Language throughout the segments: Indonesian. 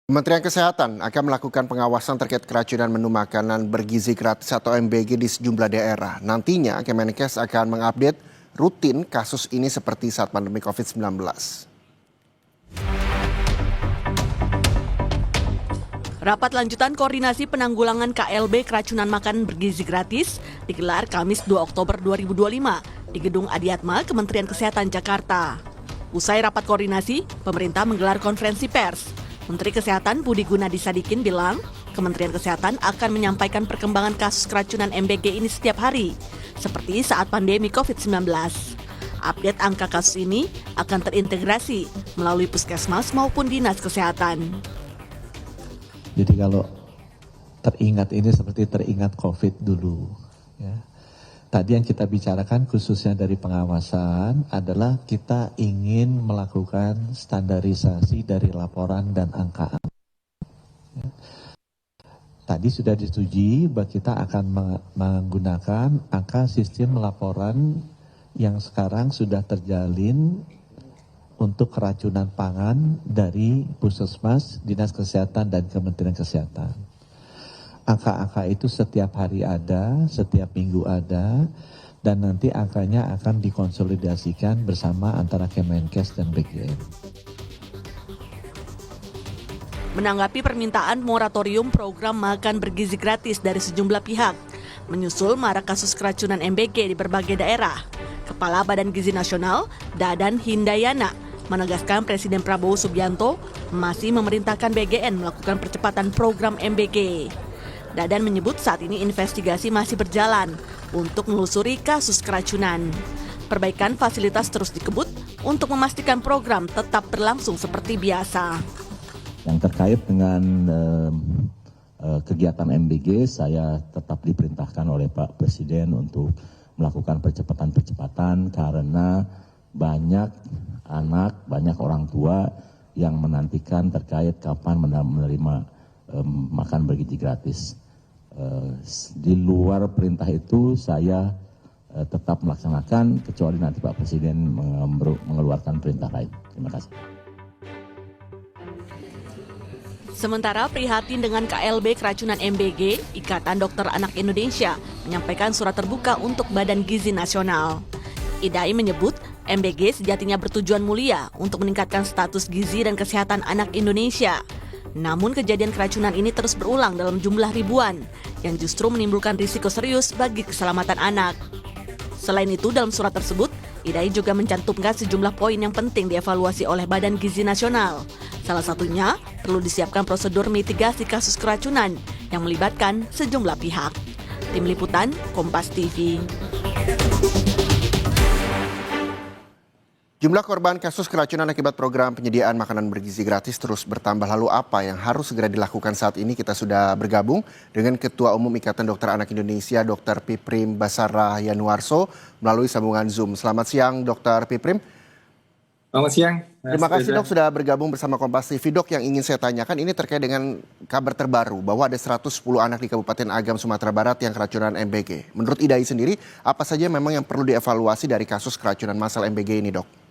Kementerian Kesehatan akan melakukan pengawasan terkait keracunan menu makanan bergizi gratis atau MBG di sejumlah daerah. Nantinya Kemenkes akan mengupdate rutin kasus ini seperti saat pandemi COVID-19. Rapat lanjutan koordinasi penanggulangan KLB keracunan makanan bergizi gratis digelar Kamis 2 Oktober 2025 di Gedung Adiatma Kementerian Kesehatan Jakarta. Usai rapat koordinasi, pemerintah menggelar konferensi pers. Menteri Kesehatan Budi Gunadi Sadikin bilang, Kementerian Kesehatan akan menyampaikan perkembangan kasus keracunan MBG ini setiap hari, seperti saat pandemi COVID-19. Update angka kasus ini akan terintegrasi melalui puskesmas maupun dinas kesehatan. Jadi kalau teringat ini seperti teringat COVID dulu. Ya. Tadi yang kita bicarakan khususnya dari pengawasan adalah kita ingin melakukan standarisasi dari laporan dan angka. Ya. Tadi sudah disetujui bahwa kita akan menggunakan angka sistem laporan yang sekarang sudah terjalin untuk keracunan pangan dari Puskesmas, Dinas Kesehatan, dan Kementerian Kesehatan. Angka-angka itu setiap hari ada, setiap minggu ada, dan nanti angkanya akan dikonsolidasikan bersama antara Kemenkes dan BGN. Menanggapi permintaan moratorium program makan bergizi gratis dari sejumlah pihak, menyusul marak kasus keracunan MBG di berbagai daerah, Kepala Badan Gizi Nasional, Dadan Hindayana, menegaskan Presiden Prabowo Subianto masih memerintahkan BGN melakukan percepatan program MBG. Dadan menyebut saat ini investigasi masih berjalan untuk menelusuri kasus keracunan. Perbaikan fasilitas terus dikebut untuk memastikan program tetap berlangsung seperti biasa. Yang terkait dengan kegiatan MBG, saya tetap diperintahkan oleh Pak Presiden untuk melakukan percepatan-percepatan karena banyak anak, banyak orang tua yang menantikan terkait kapan menerima makan bergizi gratis. Di luar perintah itu saya tetap melaksanakan kecuali nanti Pak Presiden mengeluarkan perintah lain. Terima kasih. Sementara prihatin dengan KLB keracunan MBG, Ikatan Dokter Anak Indonesia menyampaikan surat terbuka untuk Badan Gizi Nasional. IDAI menyebut MBG sejatinya bertujuan mulia untuk meningkatkan status gizi dan kesehatan anak Indonesia. Namun kejadian keracunan ini terus berulang dalam jumlah ribuan, yang justru menimbulkan risiko serius bagi keselamatan anak. Selain itu, dalam surat tersebut, IDAI juga mencantumkan sejumlah poin yang penting dievaluasi oleh Badan Gizi Nasional. Salah satunya, perlu disiapkan prosedur mitigasi kasus keracunan yang melibatkan sejumlah pihak. Tim Liputan, Kompas TV. Jumlah korban kasus keracunan akibat program penyediaan makanan bergizi gratis terus bertambah. Lalu apa yang harus segera dilakukan saat ini? Kita sudah bergabung dengan Ketua Umum Ikatan Dokter Anak Indonesia, Dr. Piprim Basarah Yanuarso, melalui sambungan Zoom. Selamat siang, Dr. Piprim. Selamat siang. Terima kasih dok sudah bergabung bersama Kompas TV. Dok, yang ingin saya tanyakan ini terkait dengan kabar terbaru bahwa ada 110 anak di Kabupaten Agam, Sumatera Barat yang keracunan MBG. Menurut IDAI sendiri, apa saja memang yang perlu dievaluasi dari kasus keracunan massal MBG ini, dok?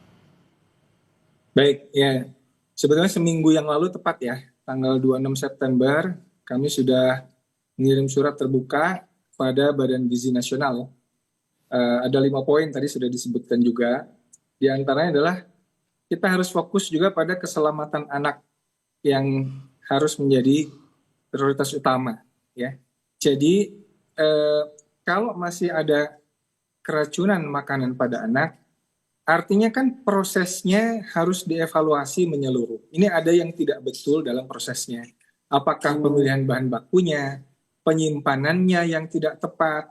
Baik, ya. Sebetulnya seminggu yang lalu tepat ya, tanggal 26 September, kami sudah mengirim surat terbuka pada Badan Gizi Nasional. Ada 5 poin tadi sudah disebutkan juga. Di antaranya adalah kita harus fokus juga pada keselamatan anak yang harus menjadi prioritas utama. Ya. Jadi kalau masih ada keracunan makanan pada anak, artinya kan prosesnya harus dievaluasi menyeluruh. Ini ada yang tidak betul dalam prosesnya. Apakah pemilihan bahan bakunya, penyimpanannya yang tidak tepat,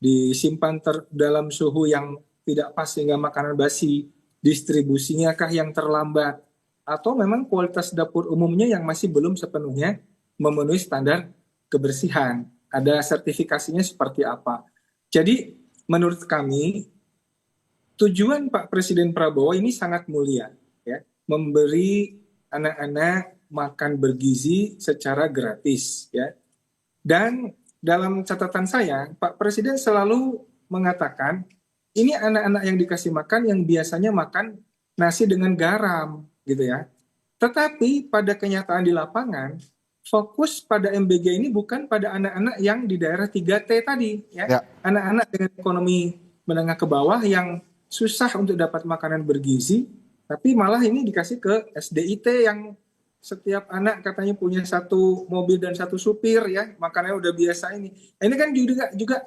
disimpan dalam suhu yang tidak pas sehingga makanan basi, distribusinya kah yang terlambat, atau memang kualitas dapur umumnya yang masih belum sepenuhnya memenuhi standar kebersihan. Ada sertifikasinya seperti apa. Jadi menurut kami, tujuan Pak Presiden Prabowo ini sangat mulia, ya, memberi anak-anak makan bergizi secara gratis, ya. Dan dalam catatan saya, Pak Presiden selalu mengatakan ini anak-anak yang dikasih makan yang biasanya makan nasi dengan garam, gitu ya. Tetapi pada kenyataan di lapangan, fokus pada MBG ini bukan pada anak-anak yang di daerah 3T tadi, ya. Ya. Anak-anak dengan ekonomi menengah ke bawah yang susah untuk dapat makanan bergizi, tapi malah ini dikasih ke SDIT yang setiap anak katanya punya satu mobil dan satu supir, ya, makanannya udah biasa ini. Ini kan juga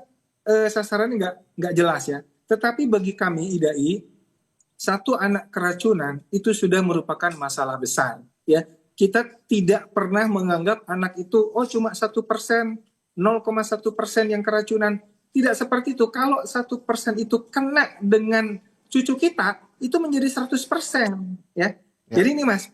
sasarannya nggak jelas, ya. Tetapi bagi kami IDAI, satu anak keracunan itu sudah merupakan masalah besar, ya. Kita tidak pernah menganggap anak itu cuma 1%, 0,1% yang keracunan. Tidak seperti itu. Kalau 1% itu kena dengan cucu kita, itu menjadi 100%, ya. Jadi ini Mas,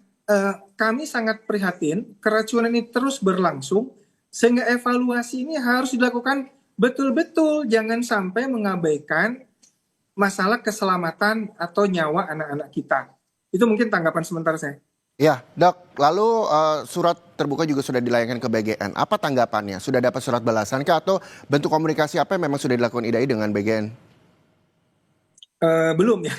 kami sangat prihatin keracunan ini terus berlangsung, sehingga evaluasi ini harus dilakukan betul-betul, jangan sampai mengabaikan masalah keselamatan atau nyawa anak-anak kita. Itu mungkin tanggapan sementara saya. Ya, Dok. Lalu surat terbuka juga sudah dilayangkan ke BGN. Apa tanggapannya? Sudah dapat surat balasan kah atau bentuk komunikasi apa yang memang sudah dilakukan IDAI dengan BGN? Belum ya.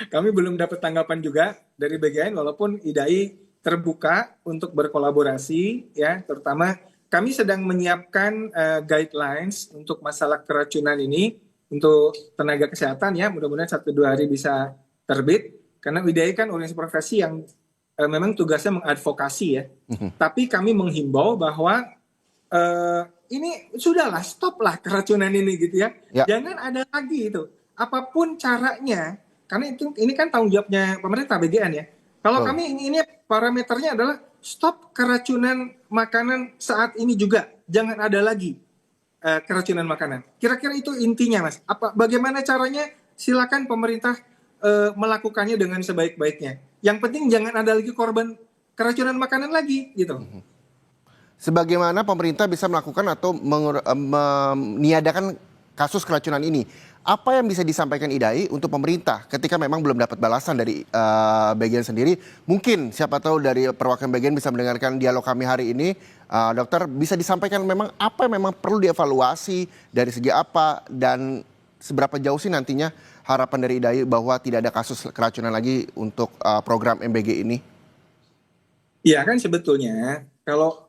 Kami belum dapat tanggapan juga dari BGN, walaupun IDAI terbuka untuk berkolaborasi, ya. Terutama kami sedang menyiapkan guidelines untuk masalah keracunan ini untuk tenaga kesehatan, ya. Mudah-mudahan 1-2 hari bisa terbit, karena IDAI kan organisasi profesi yang memang tugasnya mengadvokasi, ya. Tapi kami menghimbau bahwa ini sudahlah, stoplah keracunan ini gitu, ya. Jangan ada lagi itu. Apapun caranya, karena ini kan tanggung jawabnya pemerintah BGN, ya. Kalau kami ini parameternya adalah stop keracunan makanan saat ini juga, jangan ada lagi keracunan makanan. Kira-kira itu intinya, Mas. Bagaimana caranya? Silakan pemerintah melakukannya dengan sebaik-baiknya. Yang penting jangan ada lagi korban keracunan makanan lagi, gitu. Sebagaimana pemerintah bisa melakukan atau meniadakan kasus keracunan ini? Apa yang bisa disampaikan IDAI untuk pemerintah ketika memang belum dapat balasan dari BGN sendiri? Mungkin siapa tahu dari perwakilan BGN bisa mendengarkan dialog kami hari ini. Dokter, bisa disampaikan memang apa yang memang perlu dievaluasi, dari segi apa, dan seberapa jauh sih nantinya harapan dari IDAI bahwa tidak ada kasus keracunan lagi untuk program MBG ini? Iya kan, sebetulnya kalau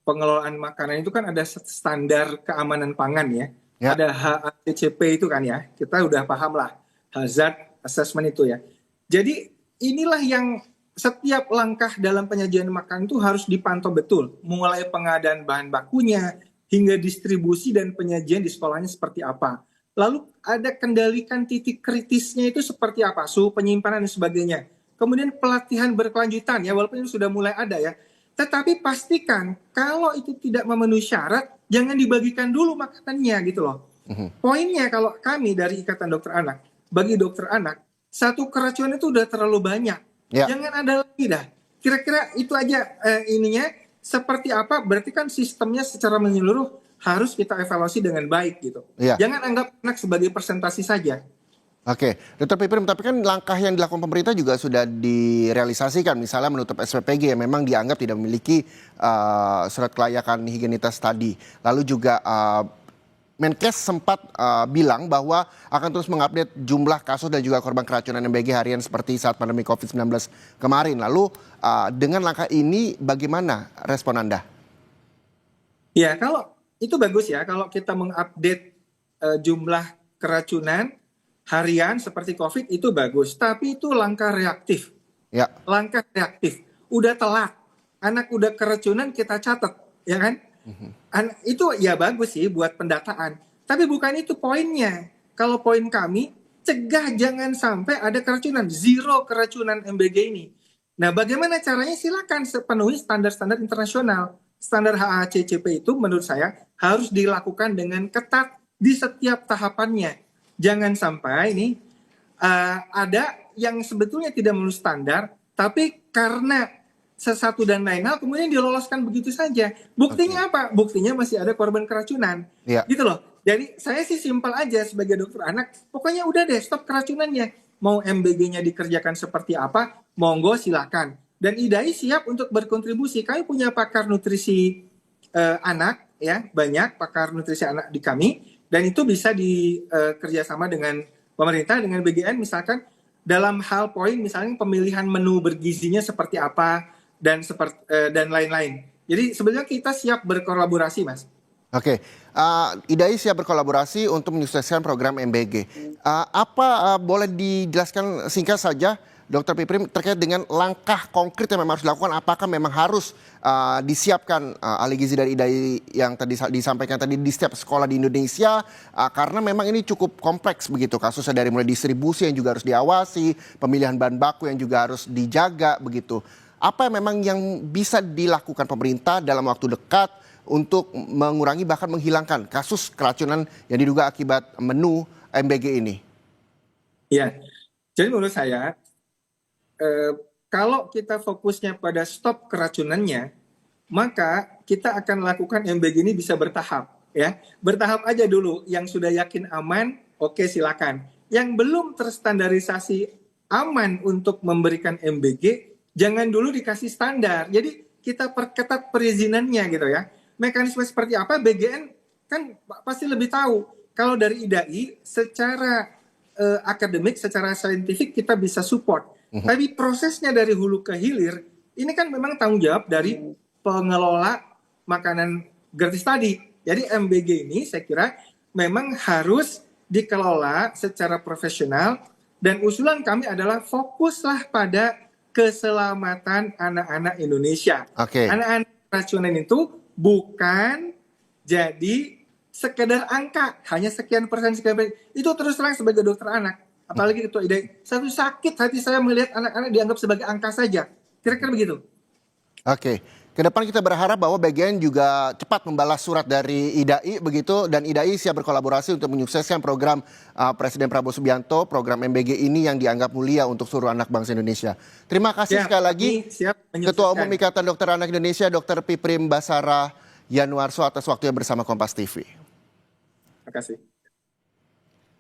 pengelolaan makanan itu kan ada standar keamanan pangan, ya. Ada HACCP itu kan, ya. Kita udah paham lah hazard assessment itu, ya. Jadi inilah yang setiap langkah dalam penyajian makanan itu harus dipantau betul. Mulai pengadaan bahan bakunya hingga distribusi dan penyajian di sekolahnya seperti apa. Lalu ada kendalikan titik kritisnya itu seperti apa, suhu penyimpanan dan sebagainya. Kemudian pelatihan berkelanjutan, ya, walaupun itu sudah mulai ada, ya. Tetapi pastikan kalau itu tidak memenuhi syarat, jangan dibagikan dulu makanannya, gitu loh. Poinnya kalau kami dari Ikatan Dokter Anak, bagi dokter anak, satu keracunan itu udah terlalu banyak. Jangan ada lagi dah. Kira-kira itu aja ininya. Seperti apa, berarti kan sistemnya secara menyeluruh harus kita evaluasi dengan baik, gitu. Jangan anggap anak sebagai presentasi saja. Oke, Dr. Piprim, tapi kan langkah yang dilakukan pemerintah juga sudah direalisasikan, misalnya menutup SPPG yang memang dianggap tidak memiliki surat kelayakan higienitas tadi. Lalu juga Menkes sempat bilang bahwa akan terus mengupdate jumlah kasus dan juga korban keracunan MBG harian seperti saat pandemi COVID-19 kemarin. Lalu dengan langkah ini bagaimana respon Anda? Ya, kalau itu bagus, ya, kalau kita mengupdate jumlah keracunan harian seperti COVID itu bagus, tapi itu langkah reaktif. Langkah reaktif. Udah telat. Anak udah keracunan kita catat, ya kan? Itu ya bagus sih buat pendataan. Tapi bukan itu poinnya. Kalau poin kami, cegah jangan sampai ada keracunan. Zero keracunan MBG ini. Nah, bagaimana caranya? Silakan penuhi standar-standar internasional. Standar HACCP itu menurut saya harus dilakukan dengan ketat di setiap tahapannya. Jangan sampai ini ada yang sebetulnya tidak memenuhi standar, tapi karena sesuatu dan lain hal kemudian diloloskan begitu saja. Buktinya apa? Buktinya masih ada korban keracunan. Gitu loh. Jadi saya sih simpel aja sebagai dokter anak, pokoknya udah deh, stop keracunannya. Mau MBG-nya dikerjakan seperti apa, monggo silakan. Dan IDAI siap untuk berkontribusi. Kami punya pakar nutrisi anak, ya, banyak pakar nutrisi anak di kami. Dan itu bisa dikerjasama dengan pemerintah, dengan BGN misalkan, dalam hal poin misalnya pemilihan menu bergizinya seperti apa dan lain-lain. Jadi sebenarnya kita siap berkolaborasi, Mas. Oke, IDAI siap berkolaborasi untuk menyukseskan program MBG. Boleh dijelaskan singkat saja, Dr. Piprim, terkait dengan langkah konkret yang memang harus dilakukan? Apakah memang harus disiapkan ahli gizi dari IDAI yang tadi disampaikan tadi di setiap sekolah di Indonesia? Karena memang ini cukup kompleks begitu kasusnya, dari mulai distribusi yang juga harus diawasi, pemilihan bahan baku yang juga harus dijaga begitu. Apa memang yang bisa dilakukan pemerintah dalam waktu dekat untuk mengurangi bahkan menghilangkan kasus keracunan yang diduga akibat menu MBG ini? Ya, jadi menurut saya kalau kita fokusnya pada stop keracunannya, maka kita akan lakukan MBG ini bisa bertahap, ya. Bertahap aja dulu. Yang sudah yakin aman, oke silakan. Yang belum terstandarisasi aman untuk memberikan MBG, jangan dulu dikasih standar. Jadi kita perketat perizinannya gitu ya. Mekanisme seperti apa BGN kan pasti lebih tahu. Kalau dari IDAI secara akademik, secara saintifik kita bisa support. Tapi prosesnya dari hulu ke hilir ini kan memang tanggung jawab dari pengelola makanan gratis tadi. Jadi MBG ini saya kira memang harus dikelola secara profesional, dan usulan kami adalah fokuslah pada keselamatan anak-anak Indonesia. Anak-anak keracunan itu bukan jadi sekedar angka, hanya sekian persen. Itu terus terang sebagai dokter anak, apalagi ketua IDAI, satu sakit hati saya melihat anak-anak dianggap sebagai angka saja. Kira-kira begitu. Oke, ke depan kita berharap bahwa BGN juga cepat membalas surat dari IDAI begitu, dan IDAI siap berkolaborasi untuk menyukseskan program Presiden Prabowo Subianto, program MBG ini yang dianggap mulia untuk seluruh anak bangsa Indonesia. Terima kasih sekali lagi Ketua Umum Ikatan Dokter Anak Indonesia, Dr. Piprim Basara Yanuarso, atas waktunya bersama Kompas TV. Terima kasih.